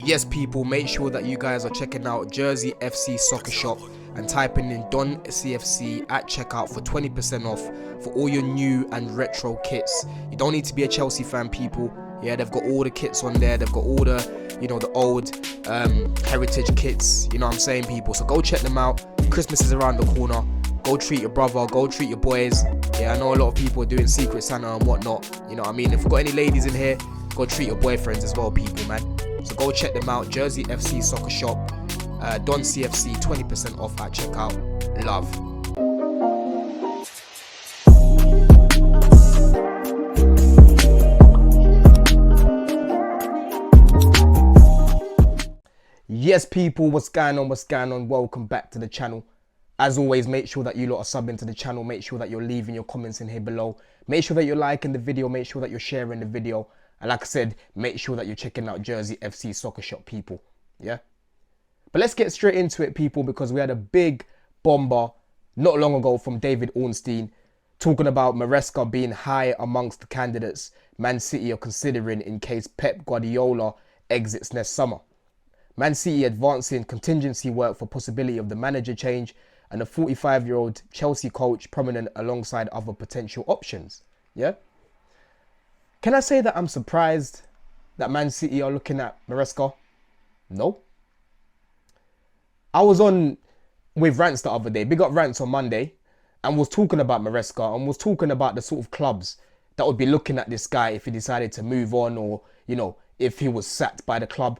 Yes, people, make sure that you guys are checking out Jersey FC Soccer Shop and typing in Don CFC at checkout for 20% off for all your new and retro kits. You don't need to be a Chelsea fan, people. Yeah, they've got all the kits on there. They've got all the, the old heritage kits. You know what I'm saying, people? So go check them out. Christmas is around the corner. Go treat your brother. Go treat your boys. Yeah, I know a lot of people are doing Secret Santa and whatnot. You know what I mean? If we've got any ladies in here, go treat your boyfriends as well, people, man. So go check them out. Jersey FC Soccer Shop. Don CFC, 20% off at checkout. Love. Yes, people, what's going on? Welcome back to the channel. As always, make sure that you lot are subbing to the channel. Make sure that you're leaving your comments in here below. Make sure that you're liking the video. Make sure that you're sharing the video. And like I said, make sure that you're checking out Jersey FC Soccer Shop, people. Yeah? But let's get straight into it, people, because we had a big bomber not long ago from David Ornstein talking about Maresca being high amongst the candidates Man City are considering in case Pep Guardiola exits next summer. Man City advancing contingency work for possibility of the manager change and a 45-year-old Chelsea coach prominent alongside other potential options. Yeah? Can I say that I'm surprised that Man City are looking at Maresca? No. I was on with Rants the other day, big up Rants on Monday, and was talking about Maresca and was talking about the sort of clubs that would be looking at this guy if he decided to move on or, if he was sacked by the club.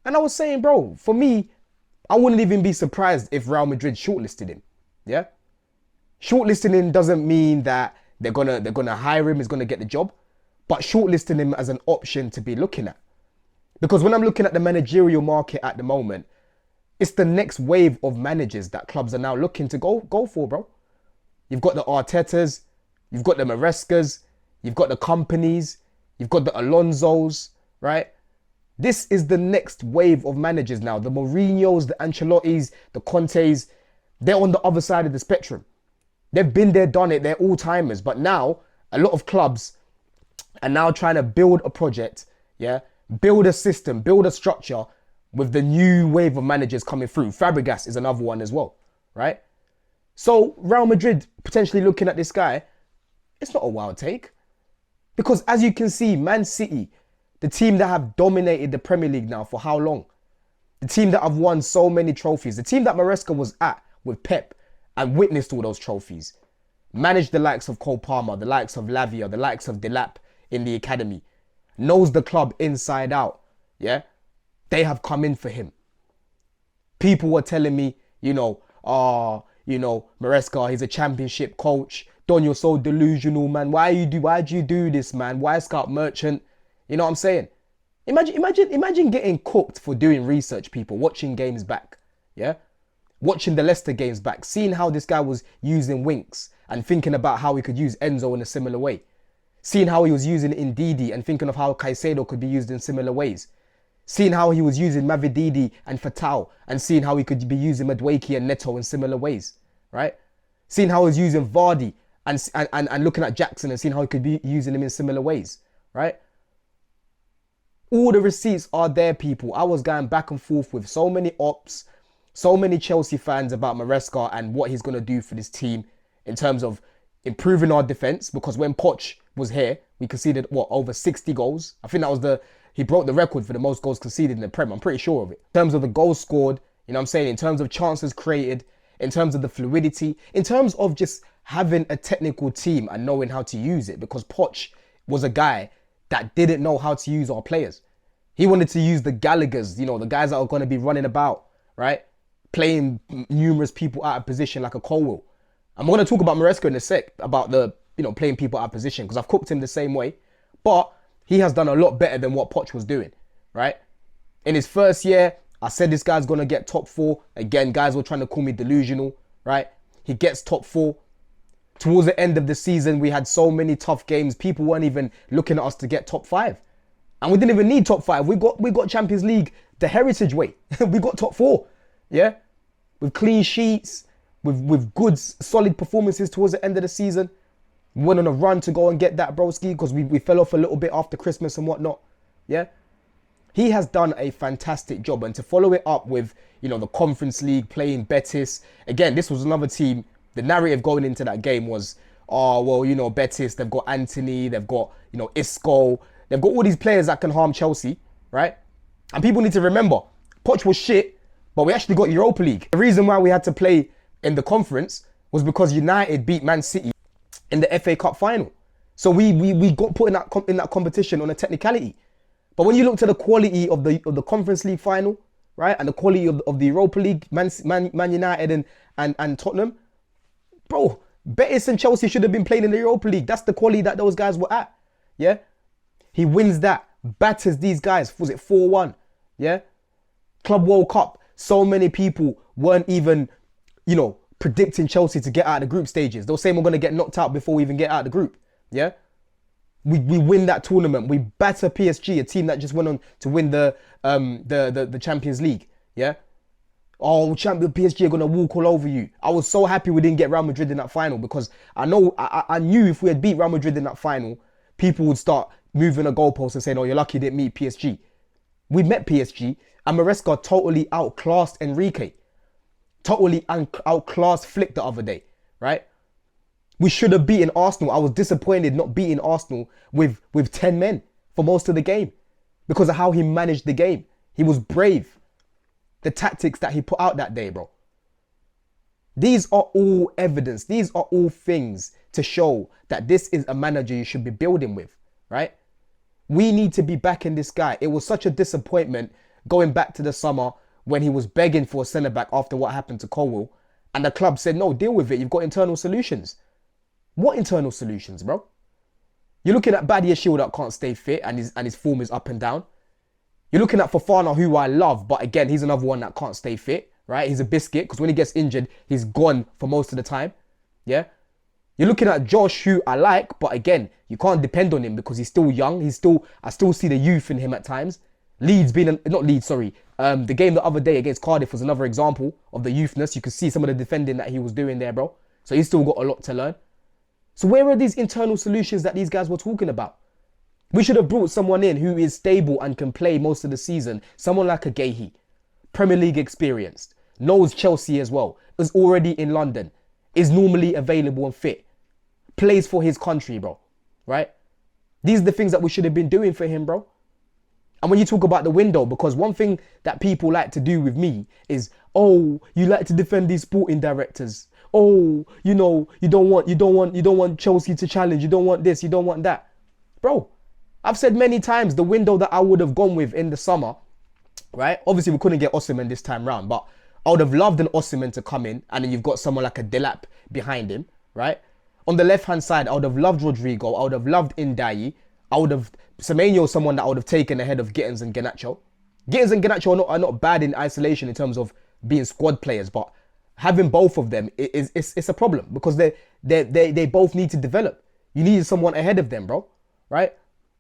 And I was saying, bro, for me, I wouldn't even be surprised if Real Madrid shortlisted him. Yeah? Shortlisting him doesn't mean that they're gonna hire him, he's gonna get the job. But shortlisting him as an option to be looking at. Because when I'm looking at the managerial market at the moment, it's the next wave of managers that clubs are now looking to go for, bro. You've got the Artetas, you've got the Marescas, you've got the companies, you've got the Alonsos, right? This is the next wave of managers now. The Mourinhos, the Ancelottis, the Contes, they're on the other side of the spectrum. They've been there, done it, they're all-timers. But now, a lot of clubs are now trying to build a project, yeah? Build a system, build a structure with the new wave of managers coming through. Fabregas is another one as well, right? So Real Madrid potentially looking at this guy, it's not a wild take. Because as you can see, Man City, the team that have dominated the Premier League now for how long? The team that have won so many trophies. The team that Maresca was at with Pep and witnessed all those trophies. Managed the likes of Cole Palmer, the likes of Lavia, the likes of Delap in the academy. Knows the club inside out. Yeah? They have come in for him. People were telling me, Maresca, he's a championship coach. Don, you're so delusional, man. Why'd you do this, man? Why scout merchant? You know what I'm saying? Imagine getting cooked for doing research, people, watching games back. Yeah? Watching the Leicester games back, seeing how this guy was using Winks and thinking about how he could use Enzo in a similar way. Seeing how he was using Ndidi and thinking of how Caicedo could be used in similar ways. Seeing how he was using Mavididi and Fatau and seeing how he could be using Madueke and Neto in similar ways, right? Seeing how he was using Vardy and looking at Jackson and seeing how he could be using him in similar ways, right? All the receipts are there, people. I was going back and forth with so many ops, so many Chelsea fans about Maresca and what he's going to do for this team in terms of improving our defence. Because when Poch was here, we conceded, over 60 goals. I think that was he broke the record for the most goals conceded in the Prem. I'm pretty sure of it. In terms of the goals scored, you know what I'm saying? In terms of chances created, in terms of the fluidity, in terms of just having a technical team and knowing how to use it. Because Poch was a guy that didn't know how to use our players. He wanted to use the Gallaghers, the guys that are going to be running about, right? Playing numerous people out of position like a Colwell. I'm going to talk about Maresca in a sec, about the, playing people out of position, because I've cooked him the same way. But he has done a lot better than what Poch was doing, right? In his first year, I said this guy's going to get top 4. Again, guys were trying to call me delusional, right? He gets top 4. Towards the end of the season, we had so many tough games. People weren't even looking at us to get top 5. And we didn't even need top 5. We got Champions League the heritage way. We got top 4. Yeah? With clean sheets, with good, solid performances towards the end of the season. We went on a run to go and get that broski because we fell off a little bit after Christmas and whatnot. Yeah? He has done a fantastic job, and to follow it up with, you know, the Conference League, playing Betis. Again, this was another team. The narrative going into that game was, oh, well, you know, Betis, they've got Anthony, they've got, you know, Isco. They've got all these players that can harm Chelsea, right? And people need to remember, Poch was shit, but we actually got Europa League. The reason why we had to play in the conference was because United beat Man City in the FA Cup final. So we got put in that competition on a technicality. But when you look to the quality of the Conference League final, right, and the quality of the Europa League, Man United and Tottenham, bro, Betis and Chelsea should have been playing in the Europa League. That's the quality that those guys were at. Yeah, he wins that, batters these guys. Was it 4-1? Yeah, Club World Cup. So many people weren't even, you know, predicting Chelsea to get out of the group stages. They were saying we're going to get knocked out before we even get out of the group. Yeah. We win that tournament. We batter PSG, a team that just went on to win the Champions League. Yeah. Oh, champion PSG are gonna walk all over you. I was so happy we didn't get Real Madrid in that final, because I knew if we had beat Real Madrid in that final, people would start moving a goalpost and saying, "Oh, you're lucky you didn't meet PSG." We met PSG, and Maresca totally outclassed Enrique. Totally outclassed Flick the other day, right? We should have beaten Arsenal. I was disappointed not beating Arsenal with 10 men for most of the game because of how he managed the game. He was brave. The tactics that he put out that day, bro. These are all evidence. These are all things to show that this is a manager you should be building with, right? We need to be backing this guy. It was such a disappointment going back to the summer when he was begging for a centre-back after what happened to Colwill. And the club said, no, deal with it. You've got internal solutions. What internal solutions, bro? You're looking at Badiashile that can't stay fit and his form is up and down. You're looking at Fofana, who I love, but again, he's another one that can't stay fit, right? He's a biscuit, because when he gets injured, he's gone for most of the time. Yeah? You're looking at Josh, who I like, but again, you can't depend on him because he's still young. I still see the youth in him at times. The game the other day against Cardiff was another example of the youthness. You could see some of the defending that he was doing there, bro. So he's still got a lot to learn. So where are these internal solutions that these guys were talking about? We should have brought someone in who is stable and can play most of the season. Someone like a Gahey, Premier League experienced, knows Chelsea as well, is already in London, is normally available and fit, plays for his country, bro, right? These are the things that we should have been doing for him, bro. And when you talk about the window, because one thing that people like to do with me is, oh, you like to defend these sporting directors. Oh, you know, you don't want Chelsea to challenge. You don't want this, you don't want that. Bro, I've said many times the window that I would have gone with in the summer, right? Obviously, we couldn't get Osimhen this time round, but I would have loved an Osimhen to come in, and then you've got someone like a Delap behind him, right? On the left-hand side, I would have loved Rodrigo. I would have loved Ndaye. I would have... Semenyo is someone that I would have taken ahead of Gittins and Garnacho. Gittins and Garnacho are not bad in isolation in terms of being squad players, but having both of them it's a problem because they both need to develop. You need someone ahead of them, bro, right?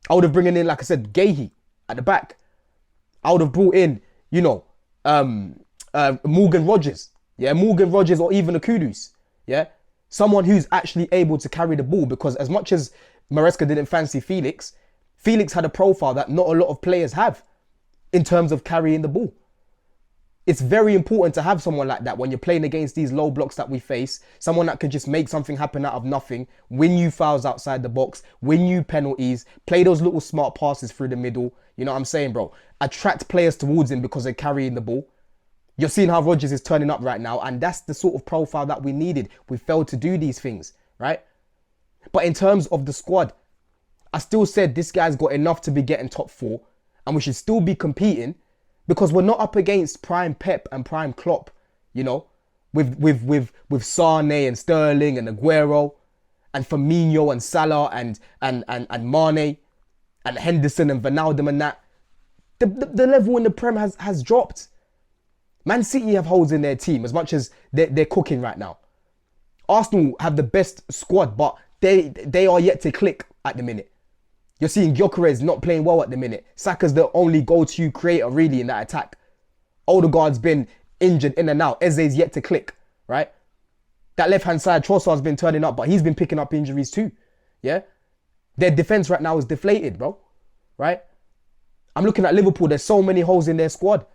I would have brought in, like I said, Gahey at the back. I would have brought in, you know, Morgan Rogers. Yeah, Morgan Rogers or even a Kudus. Yeah, someone who's actually able to carry the ball, because as much as Maresca didn't fancy Felix had a profile that not a lot of players have in terms of carrying the ball. It's very important to have someone like that when you're playing against these low blocks that we face. Someone that can just make something happen out of nothing, win you fouls outside the box, win you penalties, play those little smart passes through the middle. You know what I'm saying, bro? Attract players towards him because they're carrying the ball. You're seeing how Rodgers is turning up right now, and that's the sort of profile that we needed. We failed to do these things, right? But in terms of the squad, I still said this guy's got enough to be getting top 4, and we should still be competing, because we're not up against prime Pep and prime Klopp, you know, with Sane and Sterling and Aguero and Firmino and Salah and Mane and Henderson and Wijnaldum and that. The level in the Prem has dropped. Man City have holes in their team as much as they're cooking right now. Arsenal have the best squad, but they are yet to click at the minute. You're seeing Gyökeres not playing well at the minute. Saka's the only go-to creator really in that attack. Odegaard's been injured in and out. Eze's yet to click, right? That left-hand side, Trossard's been turning up, but he's been picking up injuries too, yeah? Their defense right now is deflated, bro, right? I'm looking at Liverpool. There's so many holes in their squad.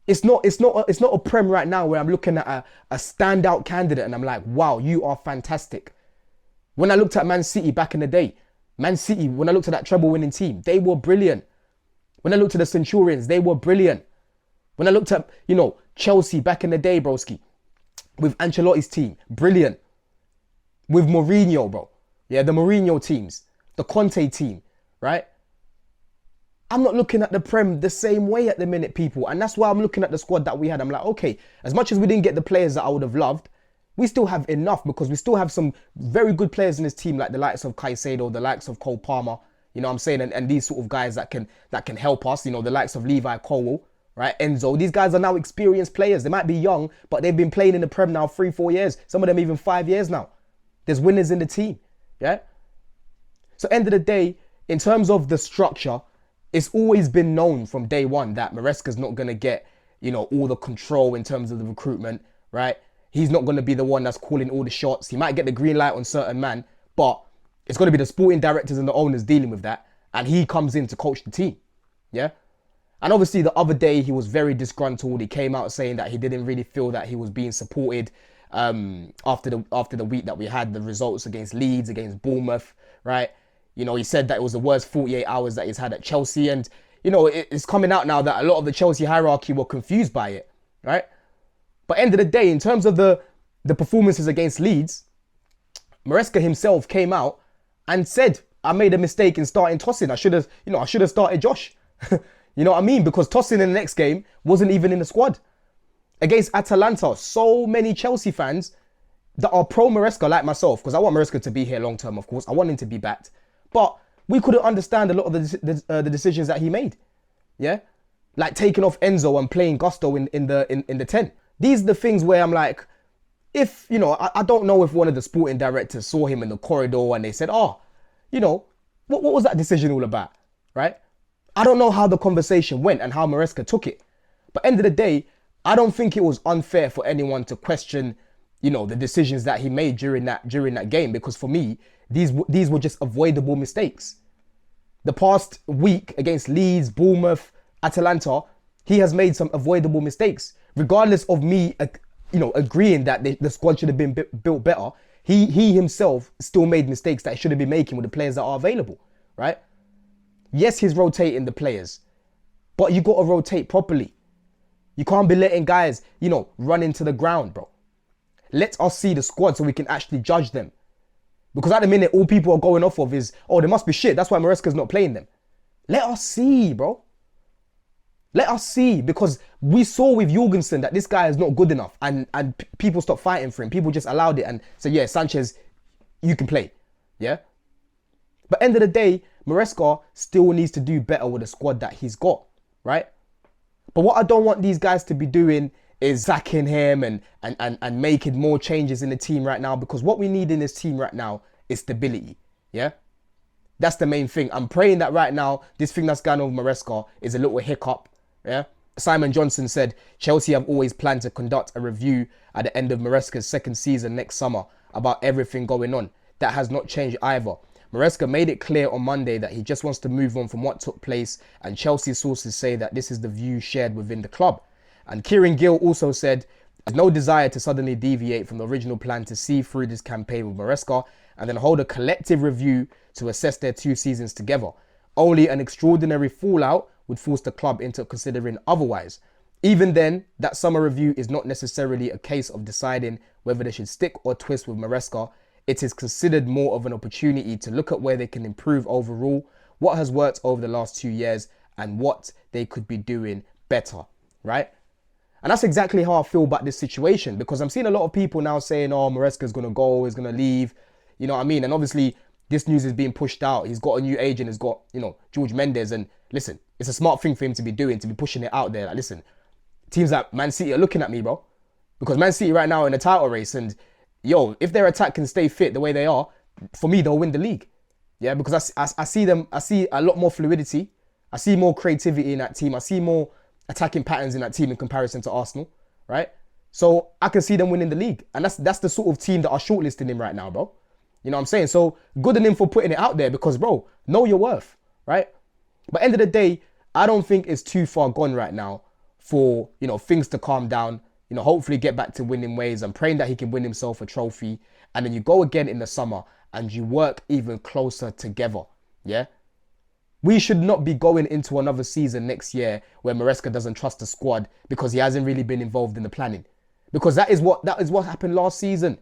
It's not a Prem right now where I'm looking at a standout candidate and I'm like, wow, you are fantastic. When I looked at Man City back in the day, Man City, when I looked at that treble winning team, they were brilliant. When I looked at the Centurions, they were brilliant. When I looked at, Chelsea back in the day, broski, with Ancelotti's team, brilliant. With Mourinho, bro. Yeah, the Mourinho teams, the Conte team, right? I'm not looking at the Prem the same way at the minute, people. And that's why I'm looking at the squad that we had. I'm like, okay, as much as we didn't get the players that I would have loved, we still have enough because we still have some very good players in this team, like the likes of Caicedo, the likes of Cole Palmer, you know what I'm saying? And these sort of guys that can help us, the likes of Levi Colwill, right? Enzo. These guys are now experienced players. They might be young, but they've been playing in the Prem now 3-4 years. Some of them even 5 years now. There's winners in the team, yeah? So end of the day, in terms of the structure, it's always been known from day one that Maresca's not going to get, all the control in terms of the recruitment, right? He's not going to be the one that's calling all the shots. He might get the green light on certain man, but it's going to be the sporting directors and the owners dealing with that. And he comes in to coach the team, yeah? And obviously the other day he was very disgruntled. He came out saying that he didn't really feel that he was being supported after the week that we had, the results against Leeds, against Bournemouth, right? He said that it was the worst 48 hours that he's had at Chelsea. And, it's coming out now that a lot of the Chelsea hierarchy were confused by it, right? But end of the day, in terms of the performances against Leeds, Maresca himself came out and said, I made a mistake in starting Tosin. I should have started Josh. You know what I mean? Because Tosin in the next game wasn't even in the squad. Against Atalanta, so many Chelsea fans that are pro Maresca, like myself, because I want Maresca to be here long term, of course. I want him to be backed. But we couldn't understand a lot of the decisions that he made. Yeah? Like taking off Enzo and playing Gusto in the 10. These are the things where I'm like, if, I don't know if one of the sporting directors saw him in the corridor and they said, what was that decision all about? Right? I don't know how the conversation went and how Maresca took it. But end of the day, I don't think it was unfair for anyone to question, the decisions that he made during that game. Because for me, these were just avoidable mistakes. The past week against Leeds, Bournemouth, Atalanta, he has made some avoidable mistakes. Regardless of me, agreeing that the squad should have been built better, he himself still made mistakes that he shouldn't be making with the players that are available, right? Yes, he's rotating the players, but you got to rotate properly. You can't be letting guys, run into the ground, bro. Let us see the squad so we can actually judge them. Because at the minute, all people are going off of is, they must be shit. That's why Maresca's not playing them. Let us see, bro. Let us see. Because we saw with Jorgensen that this guy is not good enough. And people stopped fighting for him. People just allowed it and said, yeah, Sanchez, you can play. Yeah? But end of the day, Maresca still needs to do better with the squad that he's got. Right? But what I don't want these guys to be doing is sacking him and making more changes in the team right now, because what we need in this team right now is stability. Yeah? That's the main thing. I'm praying that right now, this thing that's going on with Maresca is a little hiccup. Yeah? Simon Johnson said, Chelsea have always planned to conduct a review at the end of Maresca's second season next summer about everything going on. That has not changed either. Maresca made it clear on Monday that he just wants to move on from what took place, and Chelsea sources say that this is the view shared within the club. And Kieran Gill also said there's no desire to suddenly deviate from the original plan to see through this campaign with Maresca and then hold a collective review to assess their 2 seasons together. Only an extraordinary fallout would force the club into considering otherwise. Even then, that summer review is not necessarily a case of deciding whether they should stick or twist with Maresca. It is considered more of an opportunity to look at where they can improve overall, what has worked over the last 2 years, and what they could be doing better, right? And that's exactly how I feel about this situation, because I'm seeing a lot of people now saying, Maresca's going to go, he's going to leave. You know what I mean? And obviously, this news is being pushed out. He's got a new agent, he's got, George Mendes. And listen, it's a smart thing for him to be doing, to be pushing it out there. Like, listen, teams like Man City are looking at me, bro. Because Man City right now are in a title race. And, if their attack can stay fit the way they are, for me, they'll win the league. Yeah, because I see a lot more fluidity. I see more creativity in that team. I see more attacking patterns in that team in comparison to Arsenal, right? So I can see them winning the league. And that's the sort of team that are shortlisting him right now, bro. You know what I'm saying? So good on him for putting it out there because, bro, know your worth, right? But end of the day, I don't think it's too far gone right now for, things to calm down. Hopefully get back to winning ways. I'm praying that he can win himself a trophy. And then you go again in the summer and you work even closer together. Yeah? We should not be going into another season next year where Maresca doesn't trust the squad because he hasn't really been involved in the planning. Because that is what happened last season.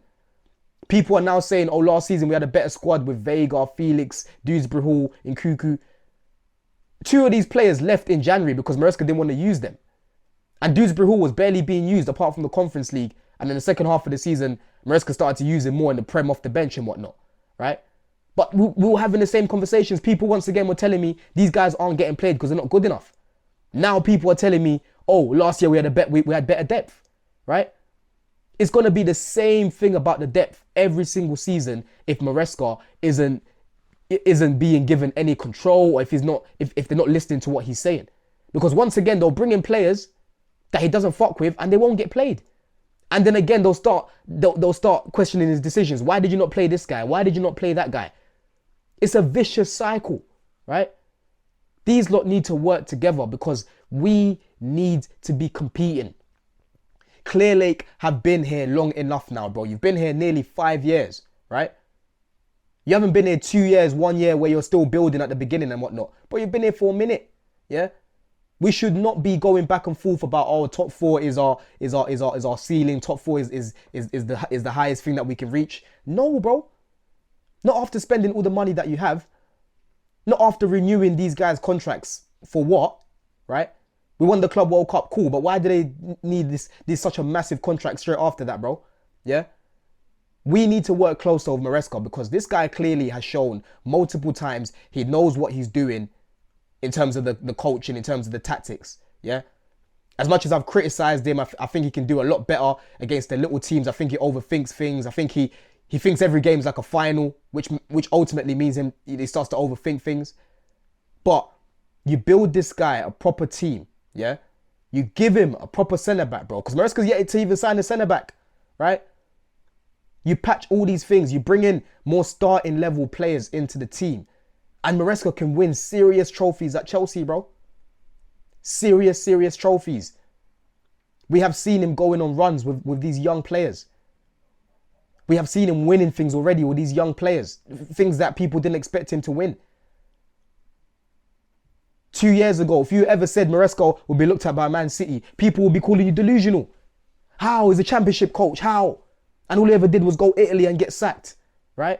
People are now saying, oh, last season we had a better squad with Vega, Felix, Dewsbury, and Nkuku. 2 of these players left in January because Maresca didn't want to use them. And Dewsbury was barely being used apart from the Conference League. And in the second half of the season, Maresca started to use him more in the Prem off the bench and whatnot, right? But we were having the same conversations. People once again were telling me these guys aren't getting played because they're not good enough. Now people are telling me, oh, last year we had better depth, right? It's going to be the same thing about the depth every single season if Maresca isn't being given any control, or if they're not listening to what he's saying. Because once again, they'll bring in players that he doesn't fuck with and they won't get played. And then again, they'll start questioning his decisions. Why did you not play this guy? Why did you not play that guy? It's a vicious cycle, right? These lot need to work together because we need to be competing. Clear Lake have been here long enough now, bro. You've been here nearly 5 years, right? You haven't been here 2 years, 1 year where you're still building at the beginning and whatnot. But you've been here for a minute, yeah? We should not be going back and forth about, oh, top 4 is our ceiling. Top 4 is the highest thing that we can reach. No, bro. Not after spending all the money that you have. Not after renewing these guys' contracts. For what, right? We won the Club World Cup, cool. But why do they need this such a massive contract straight after that, bro? Yeah? We need to work closer with Maresca because this guy clearly has shown multiple times he knows what he's doing in terms of the coaching, in terms of the tactics, yeah? As much as I've criticised him, I think he can do a lot better against the little teams. I think he overthinks things. I think he thinks every game's like a final, which ultimately means he starts to overthink things. But you build this guy a proper team, yeah? You give him a proper centre-back, bro, because Maresca's yet to even sign a centre-back, right? You patch all these things. You bring in more starting level players into the team. And Maresca can win serious trophies at Chelsea, bro. Serious trophies. We have seen him going on runs with these young players. We have seen him winning things already with these young players. Things that people didn't expect him to win. 2 years ago, if you ever said Maresca would be looked at by Man City, people will be calling you delusional. How? He's a championship coach. How? And all he ever did was go Italy and get sacked, right?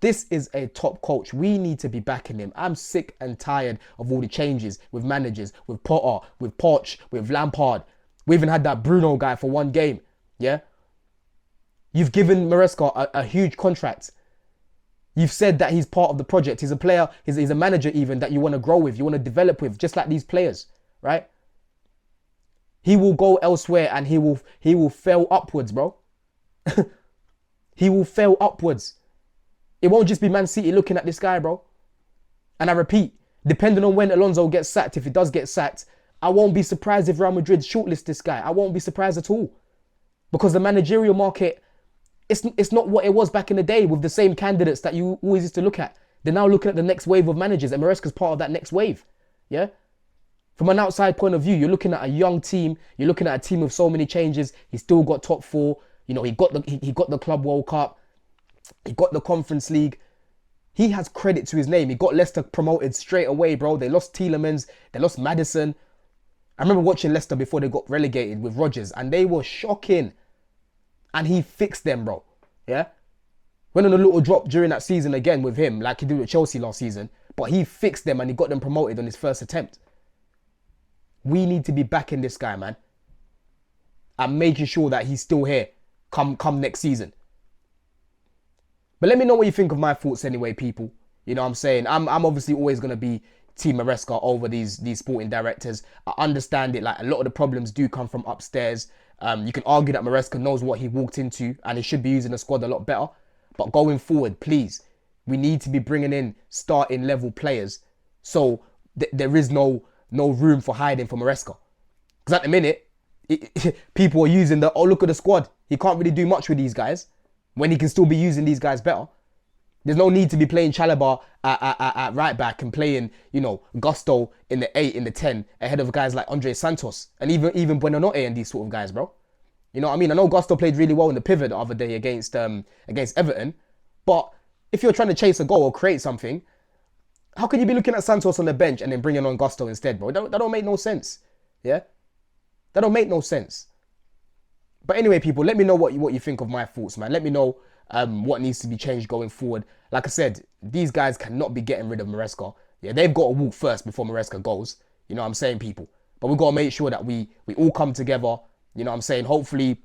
This is a top coach. We need to be backing him. I'm sick and tired of all the changes with managers, with Potter, with Poch, with Lampard. We even had that Bruno guy for 1 game, yeah? You've given Maresca a huge contract. You've said that he's part of the project. He's a player, he's a manager even that you want to grow with, you want to develop with, just like these players, right? He will go elsewhere and he will fail upwards, bro. He will fail upwards. It won't just be Man City looking at this guy, bro. And I repeat, depending on when Alonso gets sacked, if he does get sacked, I won't be surprised if Real Madrid shortlist this guy. I won't be surprised at all. Because the managerial market, it's not what it was back in the day with the same candidates that you always used to look at. They're now looking at the next wave of managers, and Maresca's part of that next wave. Yeah? From an outside point of view, you're looking at a young team. You're looking at a team with so many changes. He's still got top 4. You know, he got the Club World Cup. He got the Conference League. He has credit to his name. He got Leicester promoted straight away, bro. They lost Tielemans. They lost Maddison. I remember watching Leicester before they got relegated with Rodgers, and they were shocking. And he fixed them, bro. Yeah? Went on a little drop during that season again with him, like he did with Chelsea last season. But he fixed them and he got them promoted on his first attempt. We need to be backing this guy, man. And making sure that he's still here come next season. But let me know what you think of my thoughts anyway, people. You know what I'm saying? I'm obviously always going to be Team Maresca over these sporting directors. I understand it. Like, a lot of the problems do come from upstairs. You can argue that Maresca knows what he walked into and he should be using the squad a lot better. But going forward, please, we need to be bringing in starting level players. So there is no room for hiding for Maresca. Because at the minute, people are using oh, look at the squad. He can't really do much with these guys when he can still be using these guys better. There's no need to be playing Chalobah at right back and playing, you know, Gusto in the 8, in the 10, ahead of guys like Andre Santos and even Buenanote and these sort of guys, bro. You know what I mean? I know Gusto played really well in the pivot the other day against Everton, but if you're trying to chase a goal or create something, how can you be looking at Santos on the bench and then bringing on Gusto instead, bro? That don't make no sense. Yeah? That don't make no sense. But anyway, people, let me know what you think of my thoughts, man. Let me know what needs to be changed going forward. Like I said, these guys cannot be getting rid of Maresca. Yeah, they've got to walk first before Maresca goes. You know what I'm saying, people? But we've got to make sure that we all come together. You know what I'm saying? Hopefully,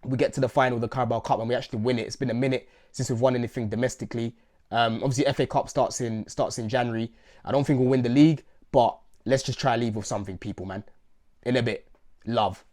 we get to the final of the Carabao Cup and we actually win it. It's been a minute since we've won anything domestically. Obviously, FA Cup starts in January. I don't think we'll win the league, but let's just try to leave with something, people, man. In a bit. Love.